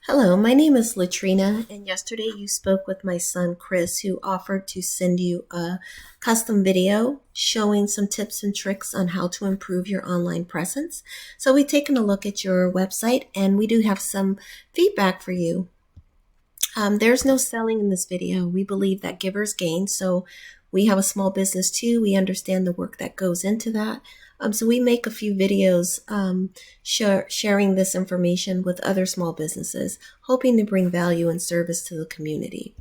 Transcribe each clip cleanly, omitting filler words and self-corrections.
Hello, my name is Latrina, and yesterday you spoke with my son Chris, who offered to send you a custom video showing some tips and tricks on how to improve your online presence. So, we've taken a look at your website, and we do have some feedback for you. There's no selling in this video. We believe that givers gain. So we have a small business too. We understand the work that goes into that. So we make a few videos sharing this information with other small businesses, hoping to bring value and service to the community.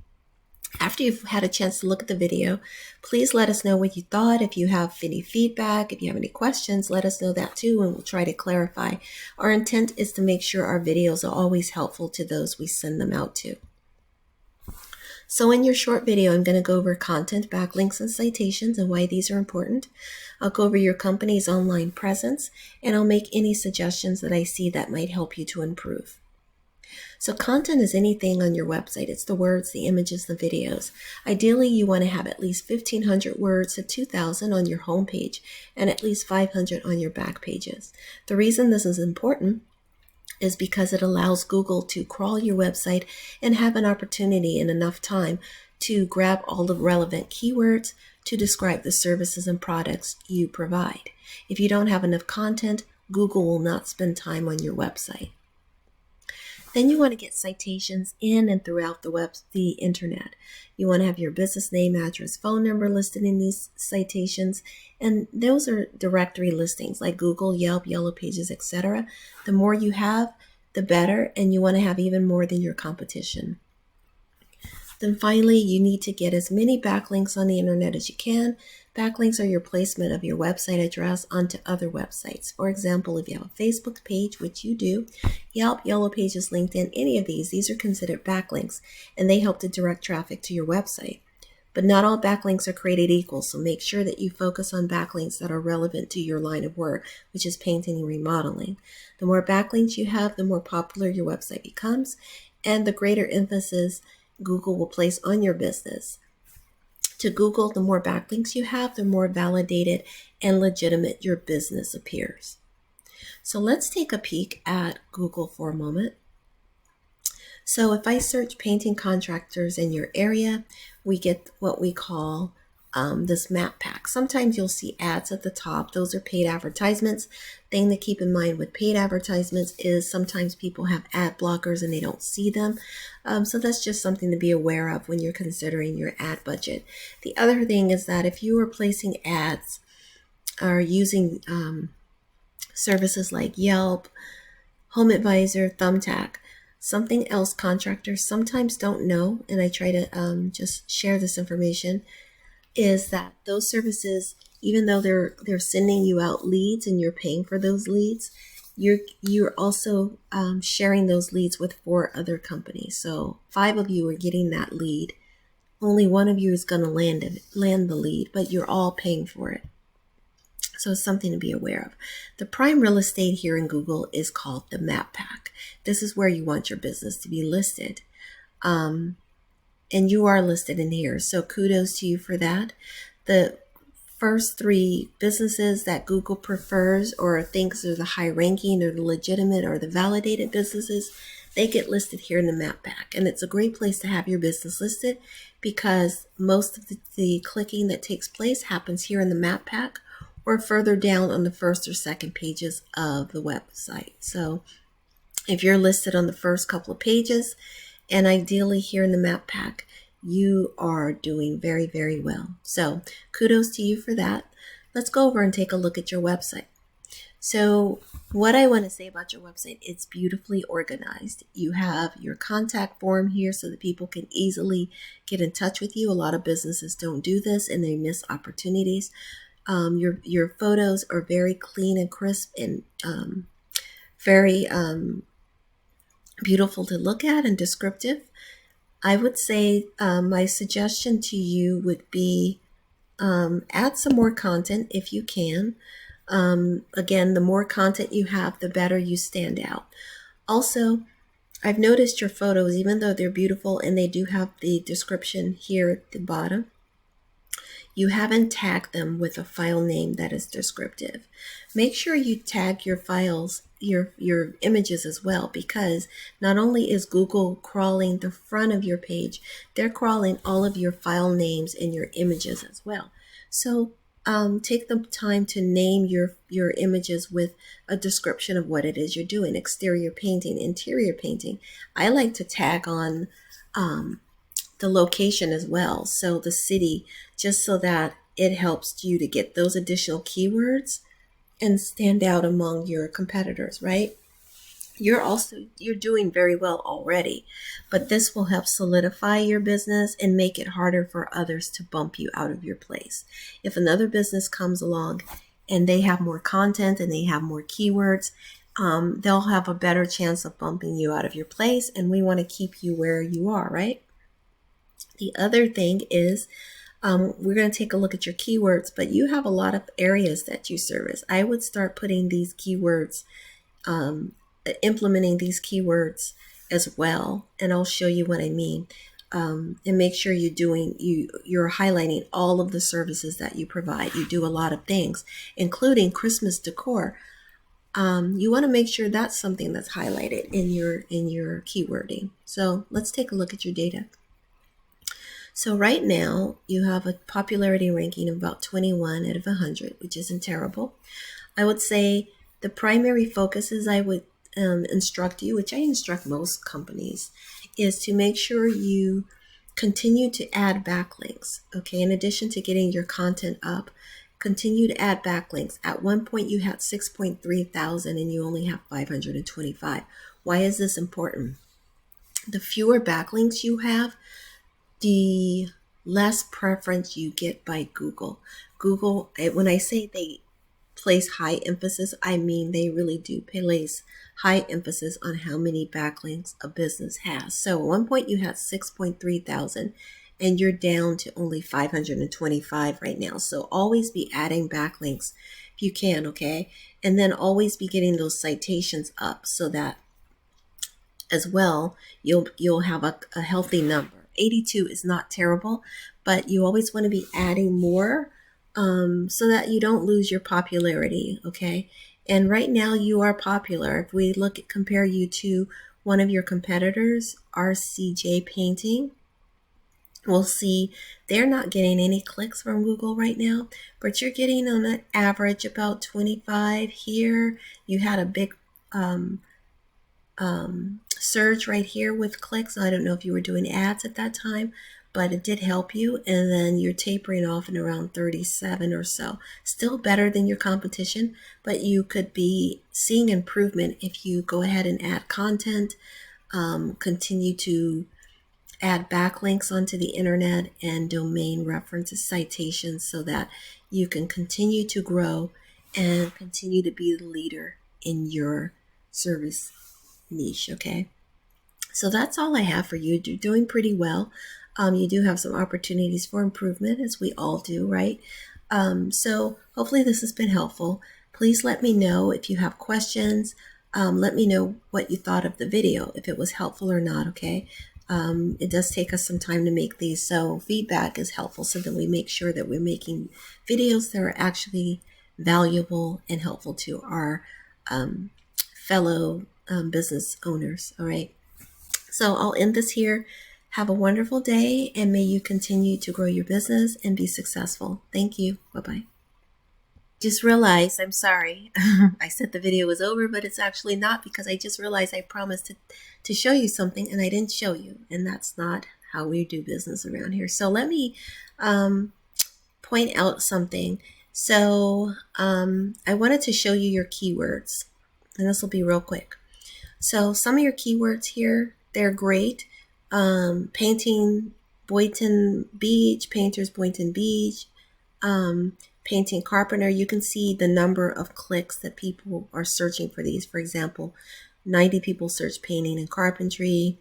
After you've had a chance to look at the video, please let us know what you thought. If you have any feedback, if you have any questions, let us know that too, and we'll try to clarify. Our intent is to make sure our videos are always helpful to those we send them out to. So in your short video, I'm going to go over content, backlinks, and citations and why these are important. I'll go over your company's online presence, and I'll make any suggestions that I see that might help you to improve. So content is anything on your website. It's the words, the images, the videos. Ideally, you want to have at least 1,500 words to 2,000 on your homepage and at least 500 on your back pages. The reason this is important is because it allows Google to crawl your website and have an opportunity in enough time to grab all the relevant keywords to describe the services and products you provide. If you don't have enough content, Google will not spend time on your website. Then you want to get citations in and throughout the internet. You want to have your business name, address, phone number listed in these citations, and those are directory listings like Google, Yelp, Yellow Pages, etc. The more you have, the better, and you want to have even more than your competition. Then finally, you need to get as many backlinks on the internet as you can. Backlinks are your placement of your website address onto other websites. For example, if you have a Facebook page, which you do, Yelp, Yellow Pages, LinkedIn, any of these are considered backlinks, and they help to direct traffic to your website. But not all backlinks are created equal, so make sure that you focus on backlinks that are relevant to your line of work, which is painting and remodeling. The more backlinks you have, the more popular your website becomes, and the greater emphasis Google will place on your business. To Google, the more backlinks you have, the more validated and legitimate your business appears. So let's take a peek at Google for a moment. So if I search painting contractors in your area, we get what we call this map pack. Sometimes you'll see ads at the top. Those are paid advertisements. Thing to keep in mind with paid advertisements is sometimes people have ad blockers and they don't see them. So that's just something to be aware of when you're considering your ad budget. The other thing is that if you are placing ads or using services like Yelp, Home Advisor, Thumbtack, something else contractors sometimes don't know, and I try to just share this information, is that those services, even though they're sending you out leads and you're paying for those leads, you're also sharing those leads with 4 other companies. So 5 of you are getting that lead. Only 1 of you is going to land the lead, but you're all paying for it. So it's something to be aware of. The prime real estate here in Google is called the map pack. This is where you want your business to be listed. And you are listed in here, so kudos to you for that. The first 3 businesses that Google prefers or thinks are the high ranking or the legitimate or the validated businesses, they get listed here in the map pack. And it's a great place to have your business listed because most of the clicking that takes place happens here in the map pack or further down on the first or second pages of the website. So if you're listed on the first couple of pages, and ideally here in the map pack, you are doing very, very well. So kudos to you for that. Let's go over and take a look at your website. So what I want to say about your website, it's beautifully organized. You have your contact form here so that people can easily get in touch with you. A lot of businesses don't do this and they miss opportunities. Your photos are very clean and crisp and very beautiful to look at and descriptive. I would say my suggestion to you would be add some more content if you can. Again, the more content you have, the better you stand out. Also, I've noticed your photos, even though they're beautiful and they do have the description here at the bottom, you haven't tagged them with a file name that is descriptive. Make sure you tag your files your images as well, because not only is Google crawling the front of your page, they're crawling all of your file names and your images as well. So take the time to name your images with a description of what it is you're doing: exterior painting, interior painting. I like to tag on the location as well, so the city, just so that it helps you to get those additional keywords and stand out among your competitors, right? You're doing very well already, but this will help solidify your business and make it harder for others to bump you out of your place. If another business comes along and they have more content and they have more keywords, they'll have a better chance of bumping you out of your place, and we want to keep you where you are, right? The other thing is, we're going to take a look at your keywords, but you have a lot of areas that you service. I would start putting these keywords, implementing these keywords as well, and I'll show you what I mean. And make sure you're highlighting all of the services that you provide. You do a lot of things, including Christmas decor. You want to make sure that's something that's highlighted in your keywording. So let's take a look at your data. So right now you have a popularity ranking of about 21 out of 100, which isn't terrible. I would say the primary focuses I would instruct you, which I instruct most companies, is to make sure you continue to add backlinks. Okay, in addition to getting your content up, continue to add backlinks. At one point you had 6.3 thousand and you only have 525. Why is this important? The fewer backlinks you have, the less preference you get by Google. Google, when I say they place high emphasis, I mean they really do place high emphasis on how many backlinks a business has. So at one point you had 6.3 thousand and you're down to only 525 right now. So always be adding backlinks if you can, okay? And then always be getting those citations up, so that as well you'll have a healthy number. 82 is not terrible, but you always want to be adding more, so that you don't lose your popularity, okay? And right now you are popular. If we compare you to one of your competitors, RCJ Painting, we'll see they're not getting any clicks from Google right now, but you're getting on an average about 25 here. You had a big surge right here with clicks. I don't know if you were doing ads at that time, but it did help you. And then you're tapering off in around 37 or so. Still better than your competition, but you could be seeing improvement if you go ahead and add content, continue to add backlinks onto the internet and domain references, citations, so that you can continue to grow and continue to be the leader in your service niche, okay? So that's all I have for you. You're doing pretty well. You do have some opportunities for improvement, as we all do, right? So hopefully this has been helpful. Please let me know if you have questions. Let me know what you thought of the video, if it was helpful or not, okay? It does take us some time to make these, so feedback is helpful, so that we make sure that we're making videos that are actually valuable and helpful to our fellow business owners. All right, so I'll end this here. Have a wonderful day, and may you continue to grow your business and be successful. Thank you. Bye-bye. Just realized, I'm sorry, I said the video was over, but it's actually not, because I just realized I promised to show you something and I didn't show you, and that's not how we do business around here. So let me point out something. So I wanted to show you your keywords, and this will be real quick. So some of your keywords here, they're great. Painting Boynton Beach, Painters Boynton Beach, painting carpenter. You can see the number of clicks that people are searching for these. For example, 90 people search painting and carpentry,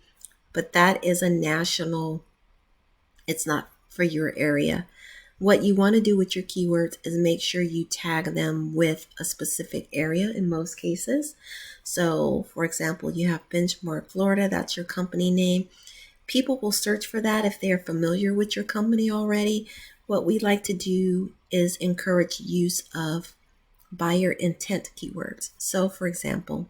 but that is a national, it's not for your area. What you want to do with your keywords is make sure you tag them with a specific area in most cases. So for example, you have Benchmark Florida, that's your company name. People will search for that if they are familiar with your company already. What we like to do is encourage use of by your intent keywords. So for example,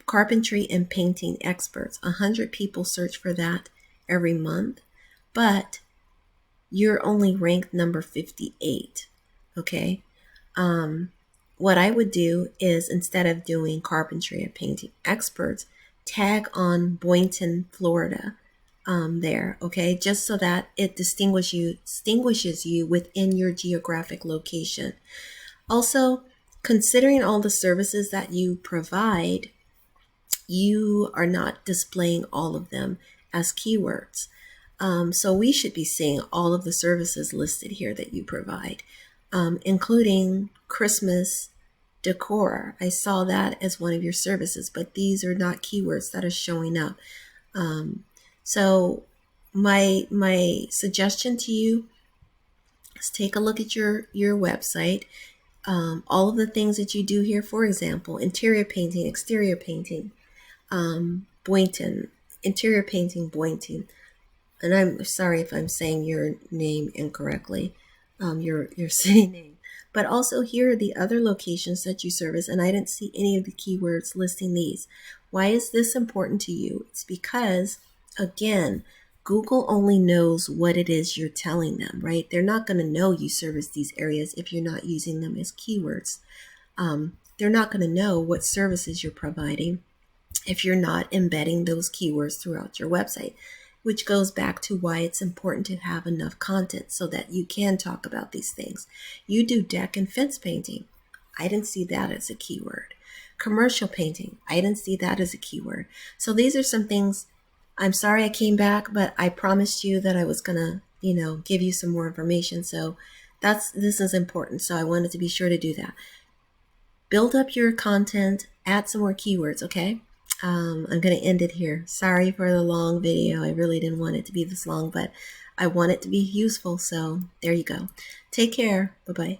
carpentry and painting experts, 100 people search for that every month, but you're only ranked number 58. Okay. What I would do is, instead of doing carpentry and painting experts, tag on Boynton, Florida, there, okay, just so that it distinguishes you within your geographic location. Also, considering all the services that you provide, you are not displaying all of them as keywords. So we should be seeing all of the services listed here that you provide, including Christmas decor. I saw that as one of your services, but these are not keywords that are showing up. So my suggestion to you is take a look at your website. All of the things that you do here, for example, interior painting, exterior painting, Boynton, interior painting, Boynton. And I'm sorry if I'm saying your name incorrectly, your city name. But also here are the other locations that you service, and I didn't see any of the keywords listing these. Why is this important to you? It's because, again, Google only knows what it is you're telling them, right? They're not going to know you service these areas if you're not using them as keywords. They're not going to know what services you're providing if you're not embedding those keywords throughout your website, which goes back to why it's important to have enough content so that you can talk about these things. You do deck and fence painting. I didn't see that as a keyword. Commercial painting. I didn't see that as a keyword. So these are some things. I'm sorry I came back, but I promised you that I was going to, give you some more information. So this is important. So I wanted to be sure to do that. Build up your content, add some more keywords, okay? I'm going to end it here. Sorry for the long video. I really didn't want it to be this long, but I want it to be useful. So there you go. Take care. Bye-bye.